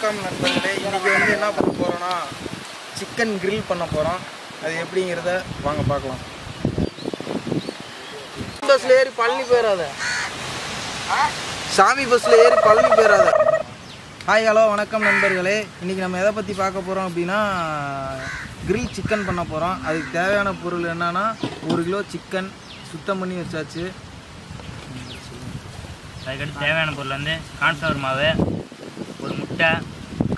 வணக்கம் நண்பர்களே. இன்றைக்கி வந்து என்ன பண்ண போகிறோன்னா சிக்கன் கிரில் பண்ண போகிறோம். அது எப்படிங்கிறத வாங்க பார்க்கலாம். பஸ்ஸில் ஏறி பழனி போயிடாத, சாமி பஸ்ஸில் ஏறி பழனி போயிடாத. ஹாய் ஹலோ வணக்கம் நண்பர்களே. இன்றைக்கி நம்ம எதை பற்றி பார்க்க போகிறோம் அப்படின்னா கிரில் சிக்கன் பண்ண போகிறோம். அதுக்கு தேவையான பொருள் என்னென்னா 1 கிலோ சிக்கன் சுத்தம் பண்ணி வச்சாச்சு. அதுக்கடுத்து தேவையான பொருள் வந்து கார்ன்ஃப்ளவர் மாவு, ஒரு முட்டை,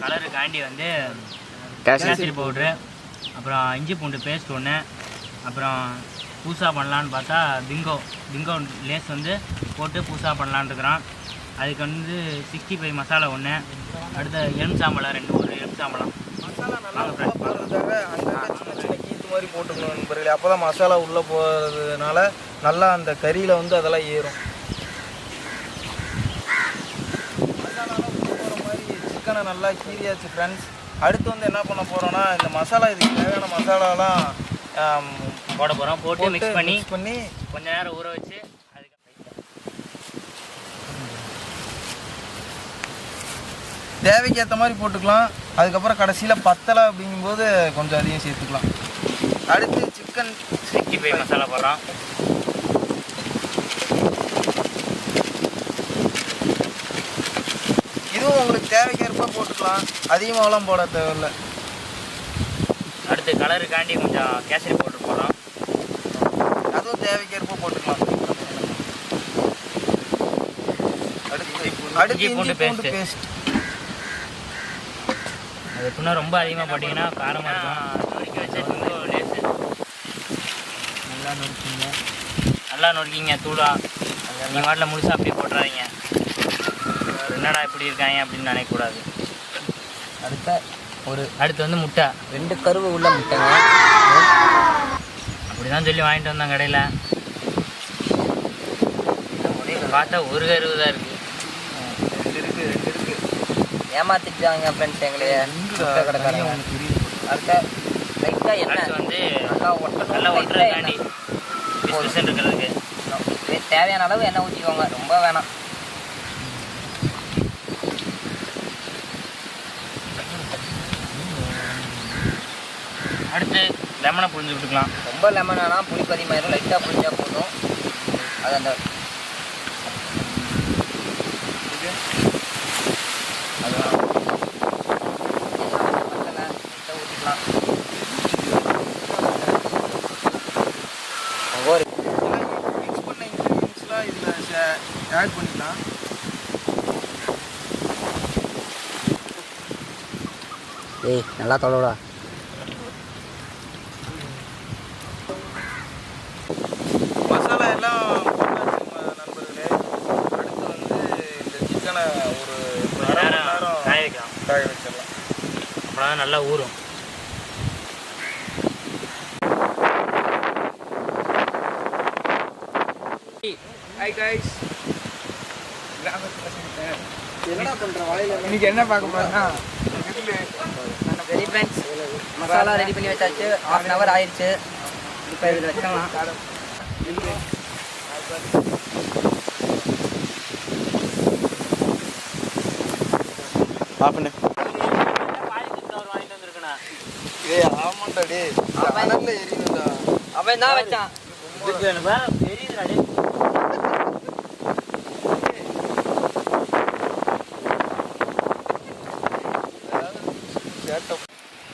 கலருக்காண்டி வந்து கேசரி பவுட்ரு, அப்புறம் இஞ்சி பூண்டு பேஸ்ட் ஒன்று, அப்புறம் பூசா பண்ணலான்னு பார்த்தா பிங்கோ லேஸ் வந்து போட்டு பூசா பண்ணலான்னு இருக்கிறோம். அதுக்கு வந்து 65 மசாலா ஒன்று, அடுத்த எலுமிச்சாம்பழம் ஒரு எலுமிச்சாம்பழம். மசாலா நல்லா போடுறதுக்காக அங்கே சின்ன சின்ன கீத்து மாதிரி போட்டுக்கணும் நண்பர்களே. அப்போ தான் மசாலா உள்ளே போகிறதுனால நல்லா அந்த கறியில் வந்து அதெல்லாம் ஏறும். மசாலாலாம் போகிற மாதிரி சிக்கனை நல்லா கீரியாச்சு ஃப்ரெண்ட்ஸ். அடுத்து வந்து என்ன பண்ண போகிறோன்னா இந்த மசாலா, இதுக்கு தேவையான மசாலாலாம் போட போகிறோம். போட்டு மிக்ஸ் பண்ணி கொஞ்ச நேரம் ஊற வச்சு தேவைக்கு ஏற்ற மாதிரி போட்டுக்கலாம். அதுக்கப்புறம் கடைசியில் பத்தலை அப்படிங்கும்போது கொஞ்சம் அதிகம் சேர்த்துக்கலாம். அடுத்து சிக்கன் 65 மசாலா போடுறோம். இதுவும் உங்களுக்கு தேவைக்கேற்ப போட்டுக்கலாம், அதிகமாகலாம் போட தேவையில்லை. அடுத்து கலருக்காண்டி கொஞ்சம் கேசரி பவுடர் போடுறோம். அதுவும் தேவைக்கேற்ப போட்டுக்கலாம். அடுத்து இஞ்சி பூண்டு பேஸ்ட். அது இன்னும் ரொம்ப அதிகமாக போட்டிங்கன்னா காரமாக இருக்கும். நொறுக்கி வச்ச பிங்கோ லேஸு நல்லா நொறுக்கிங்க தூளா. நீங்கள் வாட்டில் முழுசாக அப்படியே போட்டுறாதீங்க. என்னடா இப்படி இருக்காங்க அப்படின்னு நினைக்கக்கூடாது. அடுத்து வந்து முட்டை, 2 கருவு உள்ள முட்டைங்க. அப்படி தான் சொல்லி வாங்கிட்டு வந்தேன் கடையில். பார்த்தா ஒரு கருவு தான் இருக்குது. ரெண்டு இருக்கு. ஏமாத்திட்டாங்க ஃப்ரெண்ட்ஸ் எங்களையே முட்டை கடைக்காரங்க. அடுத்த லைட்டாக எண்ணெய் வந்து நல்லா ஒட்டுறதுக்காண்டி பிஸ்கட் இருக்கிறதுக்கு தேவையான அளவு எண்ணெய் ஊற்றிக்கோங்க, ரொம்ப வேணாம். அடுத்து லெமனை புழிஞ்சு விட்டுக்கலாம். ரொம்ப லெமன் ஆனால் புளிப்பு அதிகமாயிரும், லைட்டாக புளிஞ்சா போதும். அது அந்த ஊற்றிக்கலாம். மிக்ஸ் பண்ண இன்க்ரீடியன்ஸ்லாம் இதில் ஆட் பண்ணிக்கலாம். ஏய் நல்லா தொலைடா. மசாலா எல்லாம் போட்டாச்சு நண்பர்களே. அடுத்து வந்து இந்த சிக்கனை ஒரு 1 மணி நேரம் காய வச்சிடலாம். அப்புறம் நல்லா ஊறும். ஹாய் கைஸ், என்ன பண்ணுற வாயில இன்னைக்கு என்ன பார்க்க போறேன்னா ரெடி ஃப்ரெண்ட்ஸ், மசாலா ரெடி பண்ணி வச்சாச்சு. 1/2 hour ஆயிடுச்சு. இப்போ இதில் வச்சிடலாம். பாப்பண்ணே. ஏய் ஆமாண்டா டே, அனல்ல எரியுதுடா. அவன் தான் வச்சான்.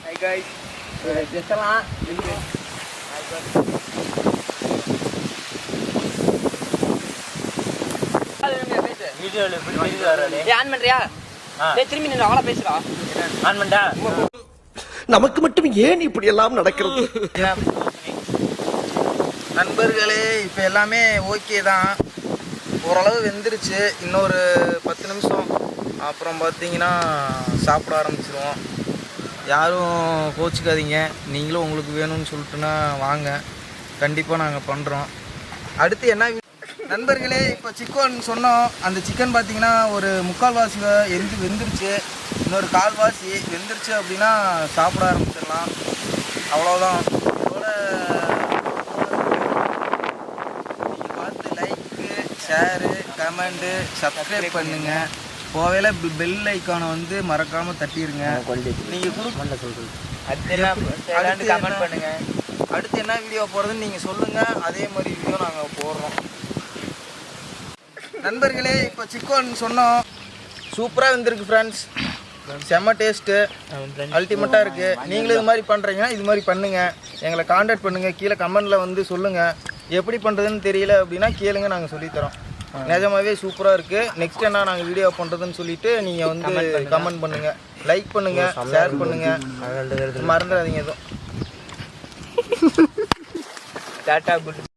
ஹாய் கைஸ், வச்சிடலாம். ஆன் பண்றியா? திரும்பி நின்று அவளா பேசுறா. ஆன் பண்ணா நமக்கு மட்டும் ஏன் இப்படி எல்லாம் நடக்கிறது? நண்பர்களே இப்போ எல்லாமே ஓகே தான், ஓரளவு வெந்துருச்சு. இன்னொரு 10 நிமிஷம் அப்புறம் பார்த்தீங்கன்னா சாப்பிட ஆரம்பிச்சிருவோம். யாரும் கோச்சிக்காதீங்க, நீங்களும் உங்களுக்கு வேணும்னு சொல்லிட்டுனா வாங்க, கண்டிப்பாக நாங்கள் பண்ணுறோம். அடுத்து என்ன நண்பர்களே, இப்போ சிக்கன் சொன்னோம். அந்த சிக்கன் பார்த்தீங்கன்னா ஒரு 3/4 வெந்துருச்சு. இன்னொரு 1/4 வெந்துருச்சு அப்படின்னா சாப்பிட ஆரம்பிச்சிடலாம். அவ்வளோதான். இதோட நீங்கள் பார்த்து லைக்கு, ஷேரு, கமெண்ட்டு, சப்ஸ்கிரைப் பண்ணுங்கள். போவேல பெல் ஐக்கானை வந்து மறக்காமல் தட்டிடுங்க. நீங்கள் அடுத்து கமெண்ட் பண்ணுங்க. அடுத்து என்ன வீடியோ போடுறதுன்னு நீங்கள் சொல்லுங்கள். அதே மாதிரி வீடியோ நாங்கள் போடுறோம். நண்பர்களே, இப்போ சிக்கன் சொன்னோம், சூப்பராக வந்திருக்கு ஃப்ரெண்ட்ஸ். செம்ம டேஸ்ட்டு, அல்டிமேட்டாக இருக்குது. நீங்களும் இது மாதிரி பண்ணுறீங்கன்னா இது மாதிரி பண்ணுங்கள். எங்களை காண்டாக்ட் பண்ணுங்கள். கீழே கமெண்டில் வந்து சொல்லுங்கள். எப்படி பண்ணுறதுன்னு தெரியல அப்படின்னா கேளுங்க, நாங்கள் சொல்லித்தரோம். நிஜமாவே சூப்பராக இருக்குது. நெக்ஸ்ட் என்ன நாங்கள் வீடியோ பண்ணுறதுன்னு சொல்லிவிட்டு நீங்கள் வந்து கமெண்ட் பண்ணுங்கள், லைக் பண்ணுங்கள், ஷேர் பண்ணுங்கள், மறந்துடாதீங்க எதுவும். Tata good.